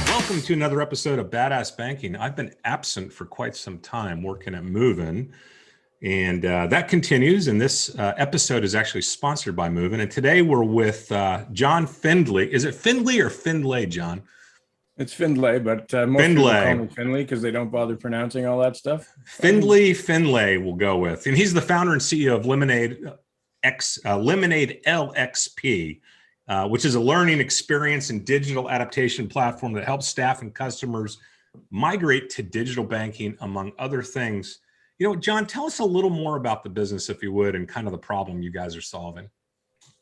Welcome to another episode of Badass Banking. I've been absent for quite some time working at Movin', and that continues. And this episode is actually sponsored by Movin'. And today we're with John Findlay. Is it Findlay or Findlay, John? It's Findlay, but most people call me Findlay because they don't bother pronouncing all that stuff. Findlay we'll go with. And he's the founder and CEO of LemonadeLXP, which is a learning experience and digital adaptation platform that helps staff and customers migrate to digital banking, among other things. You know, John, tell us a little more about the business, if you would, and kind of the problem you guys are solving.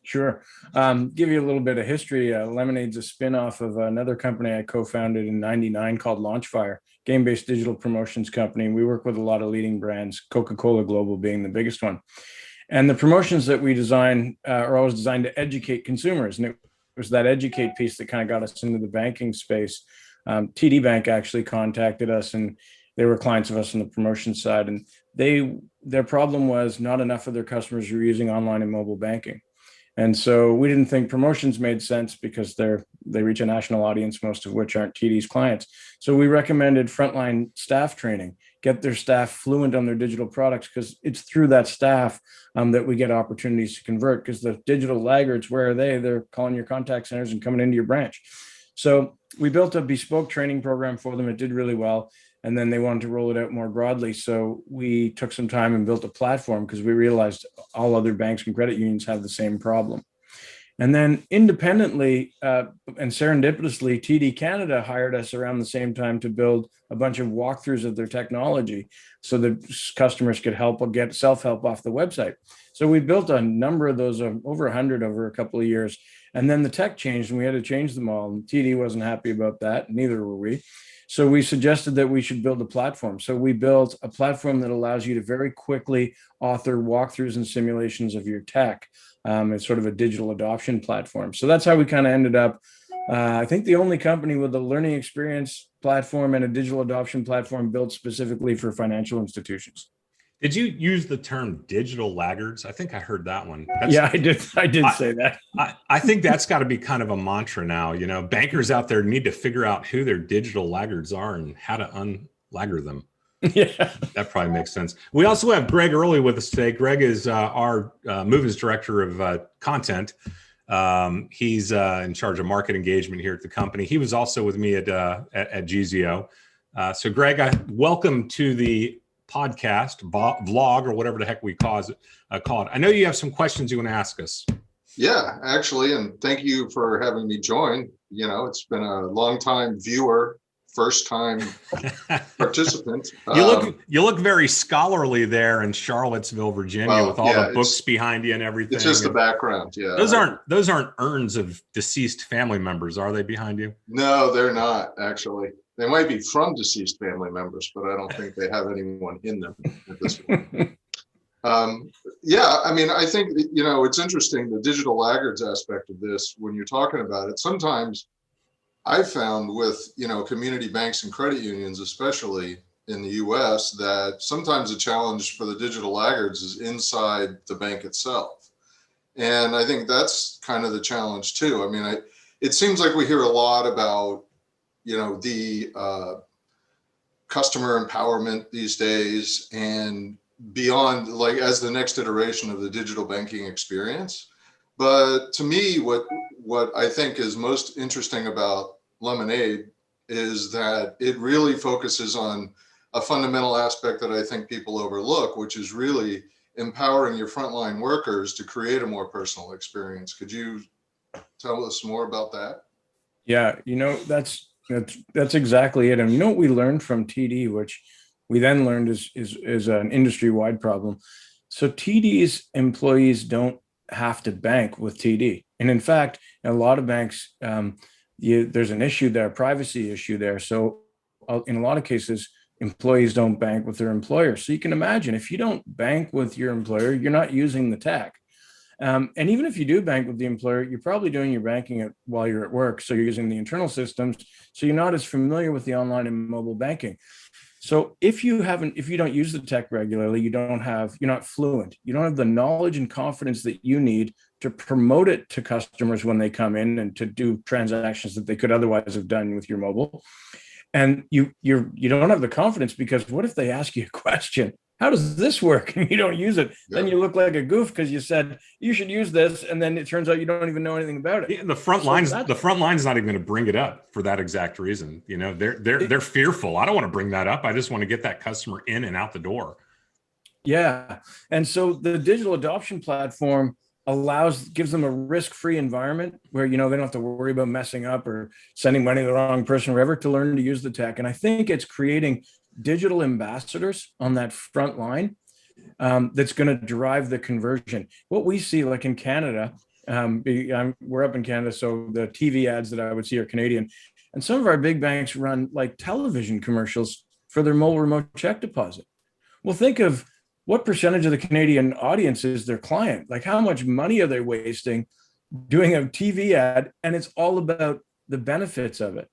Sure. Give you a little bit of history. Lemonade's a spinoff of another company I co-founded in '99 called Launchfire, game-based digital promotions company. We work with a lot of leading brands, Coca-Cola Global being the biggest one. And the promotions that we design are always designed to educate consumers. And it was that educate piece that kind of got us into the banking space. TD Bank actually contacted us, and they were clients of us on the promotion side. And their problem was not enough of their customers were using online and mobile banking. And so we didn't think promotions made sense because they reach a national audience, most of which aren't TD's clients. So we recommended frontline staff training, get their staff fluent on their digital products, because it's through that staff that we get opportunities to convert, because the digital laggards, where are they? They're calling your contact centers and coming into your branch. So we built a bespoke training program for them. It did really well. And then they wanted to roll it out more broadly. So we took some time and built a platform because we realized all other banks and credit unions have the same problem. And then independently and serendipitously, TD Canada hired us around the same time to build a bunch of walkthroughs of their technology so that customers could get self-help off the website. So we built a number of those, over 100 over a couple of years. And then the tech changed and we had to change them all. And TD wasn't happy about that. Neither were we. So we suggested that we should build a platform. So we built a platform that allows you to very quickly author walkthroughs and simulations of your tech. It's sort of a digital adoption platform. So that's how we kind of ended up, I think, the only company with a learning experience platform and a digital adoption platform built specifically for financial institutions. Did you use the term digital laggards? I think I heard that one. Yeah, I did say that. I think that's got to be kind of a mantra now. You know, bankers out there need to figure out who their digital laggards are and how to unlagger them. Yeah, that probably makes sense. We also have Gregg early with us today. Gregg is our Movins director of content. He's in charge of market engagement here at the company. He was also with me at GZO. So Gregg, welcome to the podcast, vlog, or whatever the heck we call it. I know you have some questions you want to ask us. Yeah, actually, and thank you for having me join. You know, it's been a long time viewer, first time participant. You look very scholarly there in Charlottesville, Virginia, with all the books behind you and everything. It's just the background. Yeah, those aren't urns of deceased family members, are they, behind you? No, they're not actually. They might be from deceased family members, but I don't think they have anyone in them at this point. Yeah, I mean, I think, you know, it's interesting, the digital laggards aspect of this, when you're talking about it. Sometimes I've found with, you know, community banks and credit unions, especially in the US, that sometimes the challenge for the digital laggards is inside the bank itself. And I think that's kind of the challenge too. I mean, it seems like we hear a lot about, you know, the customer empowerment these days and beyond, like as the next iteration of the digital banking experience. But to me, what I think is most interesting about Lemonade is that it really focuses on a fundamental aspect that I think people overlook, which is really empowering your frontline workers to create a more personal experience. Could you tell us more about that? Yeah, you know, that's exactly it. And you know what we learned from TD, which we then learned is an industry-wide problem. So TD's employees don't have to bank with TD. And in fact, in a lot of banks, there's an issue there, privacy issue there. So in a lot of cases, employees don't bank with their employer. So you can imagine if you don't bank with your employer, you're not using the tech. And even if you do bank with the employer, you're probably doing your banking while you're at work. So you're using the internal systems. So you're not as familiar with the online and mobile banking. So if you don't use the tech regularly, you're not fluent. You don't have the knowledge and confidence that you need to promote it to customers when they come in and to do transactions that they could otherwise have done with your mobile. And you don't have the confidence, because what if they ask you a question? How does this work? And you don't use it. Yeah. Then you look like a goof because you said you should use this, and then it turns out you don't even know anything about it. Yeah, the front line's not even going to bring it up for that exact reason. You know, they're fearful. I don't want to bring that up. I just want to get that customer in and out the door. Yeah. And so the digital adoption platform gives them a risk-free environment where, they don't have to worry about messing up or sending money to the wrong person, or whatever, to learn to use the tech. And I think it's creating digital ambassadors on that front line that's going to drive the conversion. What we see, like in Canada, we're up in Canada, so the TV ads that I would see are Canadian. And some of our big banks run like television commercials for their mobile remote check deposit. Well, think of what percentage of the Canadian audience is their client. Like, how much money are they wasting doing a TV ad? And it's all about the benefits of it,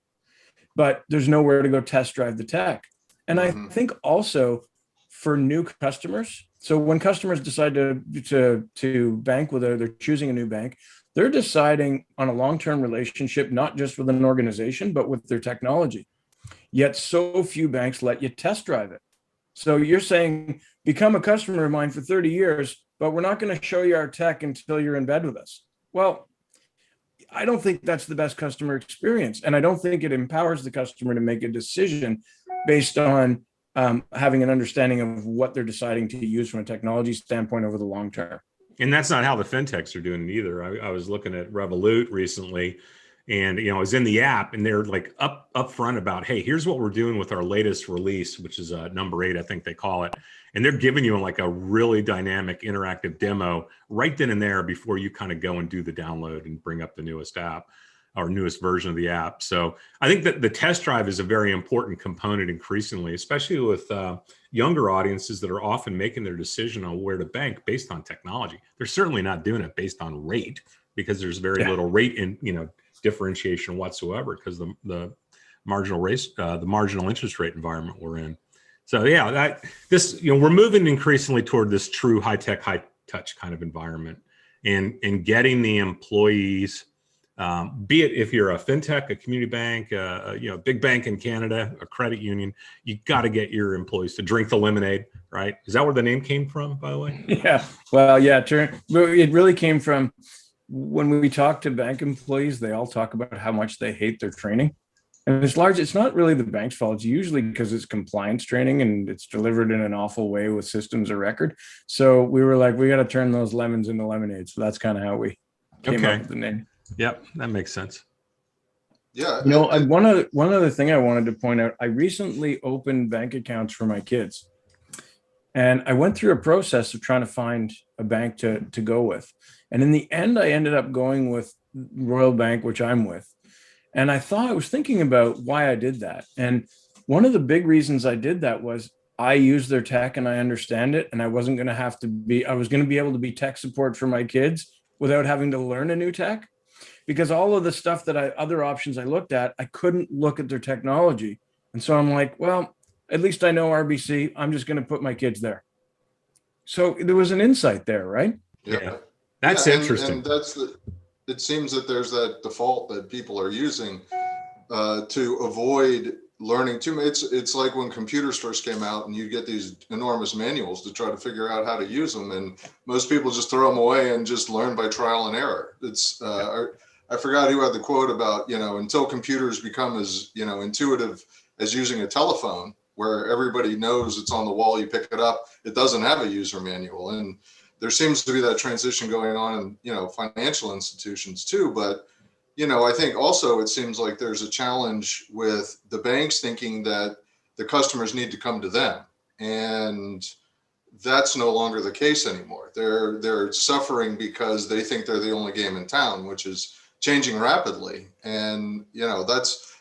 but there's nowhere to go test drive the tech. And I think also for new customers, so when customers decide to bank with they're choosing a new bank, they're deciding on a long-term relationship, not just with an organization, but with their technology. Yet so few banks let you test drive it. So you're saying, become a customer of mine for 30 years, but we're not going to show you our tech until you're in bed with us. Well, I don't think that's the best customer experience. And I don't think it empowers the customer to make a decision based on having an understanding of what they're deciding to use from a technology standpoint over the long term. And that's not how the fintechs are doing it either. I was looking at Revolut recently, and I was in the app, and they're like up front about, hey, here's what we're doing with our latest release, which is number 8, I think they call it. And they're giving you like a really dynamic interactive demo right then and there before you kind of go and do the download and bring up the newest app or newest version of the app. So I think that the test drive is a very important component increasingly, especially with younger audiences that are often making their decision on where to bank based on technology. They're certainly not doing it based on rate, because there's very little rate in, differentiation whatsoever, because the marginal interest rate environment we're in. So we're moving increasingly toward this true high tech, high touch kind of environment, and getting the employees, be it if you're a fintech, a community bank, a big bank in Canada, a credit union, you got to get your employees to drink the lemonade, right? Is that where the name came from, by the way? Yeah. Well, yeah, it really came from when we talk to bank employees, they all talk about how much they hate their training. And it's not really the bank's fault. It's usually because it's compliance training and it's delivered in an awful way with systems of record. So we were like, we got to turn those lemons into lemonade. So that's kind of how we came up with the name. Yep, that makes sense. Yeah. One other thing I wanted to point out, I recently opened bank accounts for my kids. And I went through a process of trying to find a bank to go with. And in the end, I ended up going with Royal Bank, which I'm with. And I was thinking about why I did that. And one of the big reasons I did that was I use their tech and I understand it. And I was going to be able to be tech support for my kids without having to learn a new tech. Because all of the stuff other options I looked at, I couldn't look at their technology. And so I'm like, well, at least I know RBC. I'm just going to put my kids there. So there was an insight there, right? Yeah. That's interesting. And it seems that there's that default that people are using to avoid learning too much. It's like when computers first came out and you get these enormous manuals to try to figure out how to use them. And most people just throw them away and just learn by trial and error. I forgot who had the quote about, until computers become as, intuitive as using a telephone, where everybody knows it's on the wall, you pick it up, it doesn't have a user manual. And there seems to be that transition going on in, financial institutions too. But, I think also it seems like there's a challenge with the banks thinking that the customers need to come to them. And that's no longer the case anymore. They're suffering because they think they're the only game in town, which is changing rapidly. And,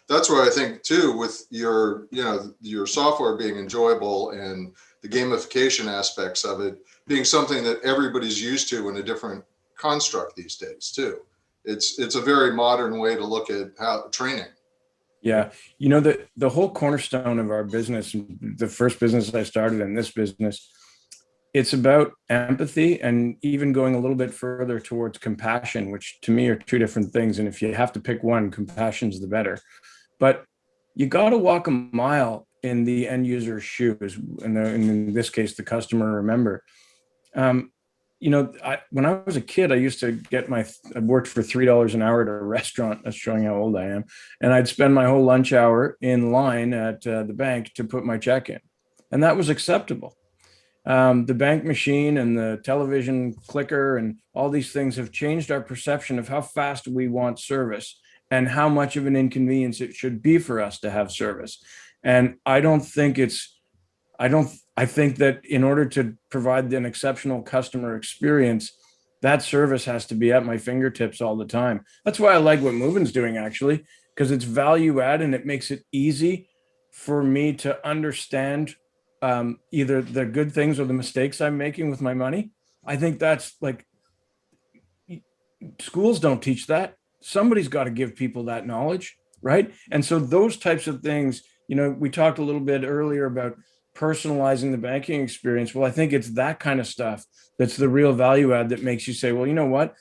that's where I think too, with your software being enjoyable and the gamification aspects of it being something that everybody's used to in a different construct these days too. It's a very modern way to look at how training. Yeah. The whole cornerstone of our business, the first business I started in this business, it's about empathy and even going a little bit further towards compassion, which to me are two different things. And if you have to pick one, compassion's the better. But you got to walk a mile in the end user's shoes, and in this case, the customer or member. When I was a kid, I used to I worked for $3 an hour at a restaurant. That's showing how old I am. And I'd spend my whole lunch hour in line at the bank to put my check in. And that was acceptable. The bank machine and the television clicker and all these things have changed our perception of how fast we want service and how much of an inconvenience it should be for us to have service. And I think that in order to provide an exceptional customer experience, that service has to be at my fingertips all the time. That's why I like what Movin's doing, actually, because it's value add and it makes it easy for me to understand either the good things or the mistakes I'm making with my money. I think that's like, schools don't teach that. Somebody's got to give people that knowledge, right? And so those types of things, we talked a little bit earlier about personalizing the banking experience. Well, I think it's that kind of stuff that's the real value add that makes you say, well, you know what?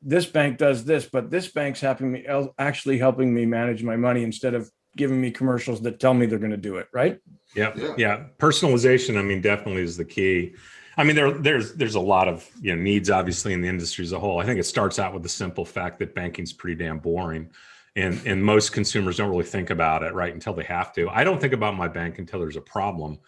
This bank does this, but this bank's actually helping me manage my money instead of giving me commercials that tell me they're going to do it, right? Yeah. Personalization, I mean, definitely is the key. I mean, there's a lot of needs, obviously, in the industry as a whole. I think it starts out with the simple fact that banking's pretty damn boring, and most consumers don't really think about it, right, until they have to. I don't think about my bank until there's a problem.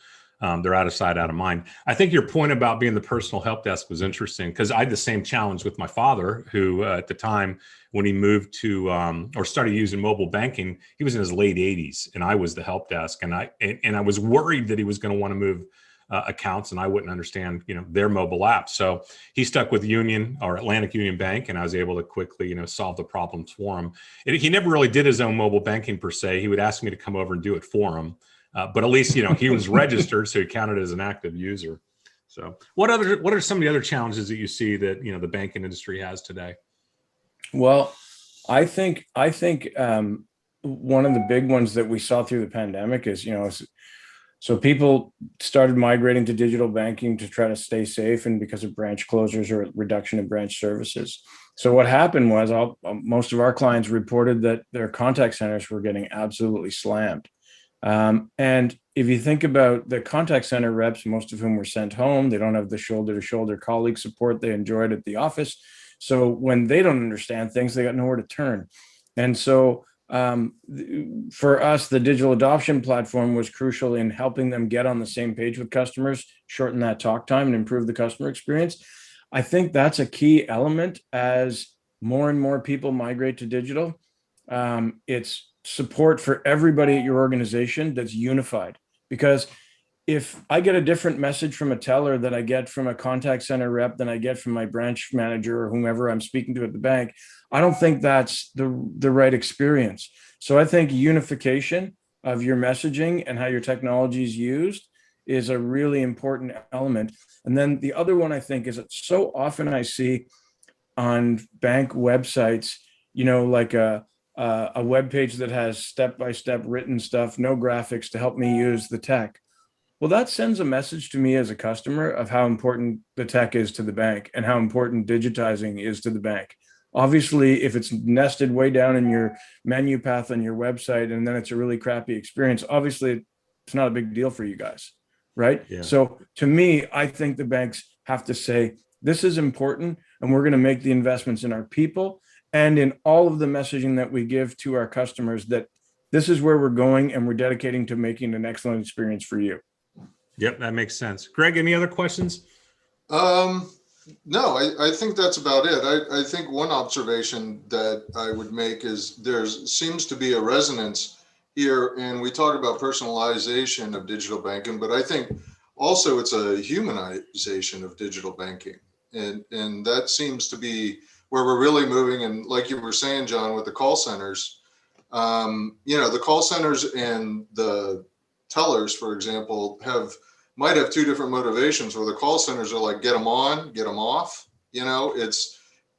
They're out of sight, out of mind. I think your point about being the personal help desk was interesting, because I had the same challenge with my father, who at the time when he moved to or started using mobile banking, he was in his late 80s, and I was the help desk, and I was worried that he was going to want to move accounts, and I wouldn't understand their mobile app. So he stuck with Union or Atlantic Union Bank, and I was able to quickly solve the problems for him. He never really did his own mobile banking per se. He would ask me to come over and do it for him. But at least, he was registered, so he counted as an active user. So what are some of the other challenges that you see that, the banking industry has today? Well, I think one of the big ones that we saw through the pandemic is, so people started migrating to digital banking to try to stay safe, and because of branch closures or reduction in branch services. So what happened was most of our clients reported that their contact centers were getting absolutely slammed. And if you think about the contact center reps, most of whom were sent home, they don't have the shoulder-to-shoulder colleague support they enjoyed at the office. So when they don't understand things, they got nowhere to turn. And so for us, the digital adoption platform was crucial in helping them get on the same page with customers, shorten that talk time, and improve the customer experience. I think that's a key element as more and more people migrate to digital. It's support for everybody at your organization that's unified, because if I get a different message from a teller that I get from a contact center rep than I get from my branch manager or whomever I'm speaking to at the bank, I don't think that's the right experience. So I think unification of your messaging and how your technology is used is a really important element. And then the other one I think is that so often I see on bank websites, like a web page that has step-by-step written stuff, no graphics to help me use the tech. Well, that sends a message to me as a customer of how important the tech is to the bank and how important digitizing is to the bank. Obviously, if it's nested way down in your menu path on your website and then it's a really crappy experience, obviously it's not a big deal for you guys, right? Yeah. So to me, I think the banks have to say, this is important, and we're going to make the investments in our people and in all of the messaging that we give to our customers, that this is where we're going and we're dedicating to making an excellent experience for you. Yep, that makes sense. Gregg, any other questions? No, I think that's about it. I think one observation that I would make is there seems to be a resonance here, and we talk about personalization of digital banking, but I think also it's a humanization of digital banking. And that seems to be where we're really moving. And like you were saying, John, with the call centers, the call centers and the tellers, for example, might have two different motivations, where the call centers are like, get them on, get them off.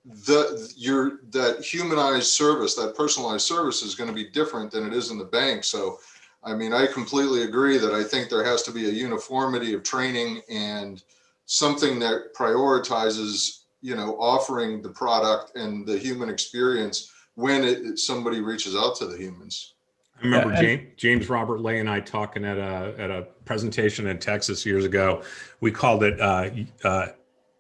that humanized service, that personalized service is going to be different than it is in the bank. So, I mean, I completely agree that I think there has to be a uniformity of training and something that prioritizes, offering the product and the human experience when somebody reaches out to the humans. I remember James Robert Lay and I talking at a presentation in Texas years ago. We called it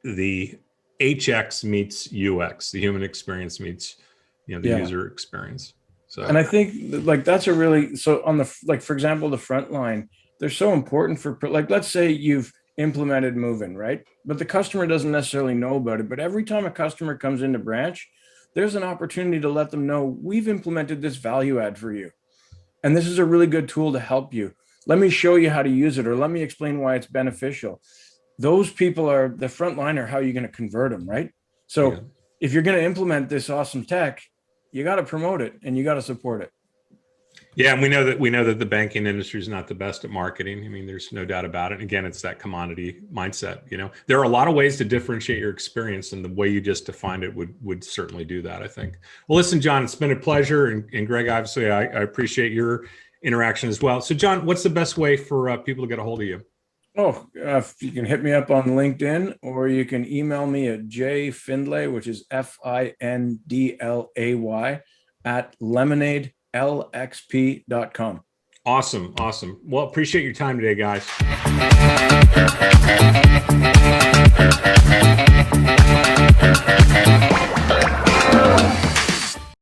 the HX meets UX, the human experience meets user experience. So, and I think that's on the, for example, the front line, they're so important for, let's say you've implemented Move-In, right? But the customer doesn't necessarily know about it. But every time a customer comes into branch, there's an opportunity to let them know we've implemented this value add for you. And this is a really good tool to help you. Let me show you how to use it, or let me explain why it's beneficial. Those people are the front line, are how you're going to convert them, right? So if you're going to implement this awesome tech, you got to promote it and you got to support it. Yeah, and we know that the banking industry is not the best at marketing. I mean, there's no doubt about it. Again, it's that commodity mindset. There are a lot of ways to differentiate your experience, and the way you just defined it would certainly do that, I think. Well, listen, John, it's been a pleasure, and Greg, obviously, I appreciate your interaction as well. So, John, what's the best way for people to get a hold of you? Oh, you can hit me up on LinkedIn, or you can email me at jfindlay, which is FINDLAY at LemonadeLXP.com. Awesome. Well, appreciate your time today, guys.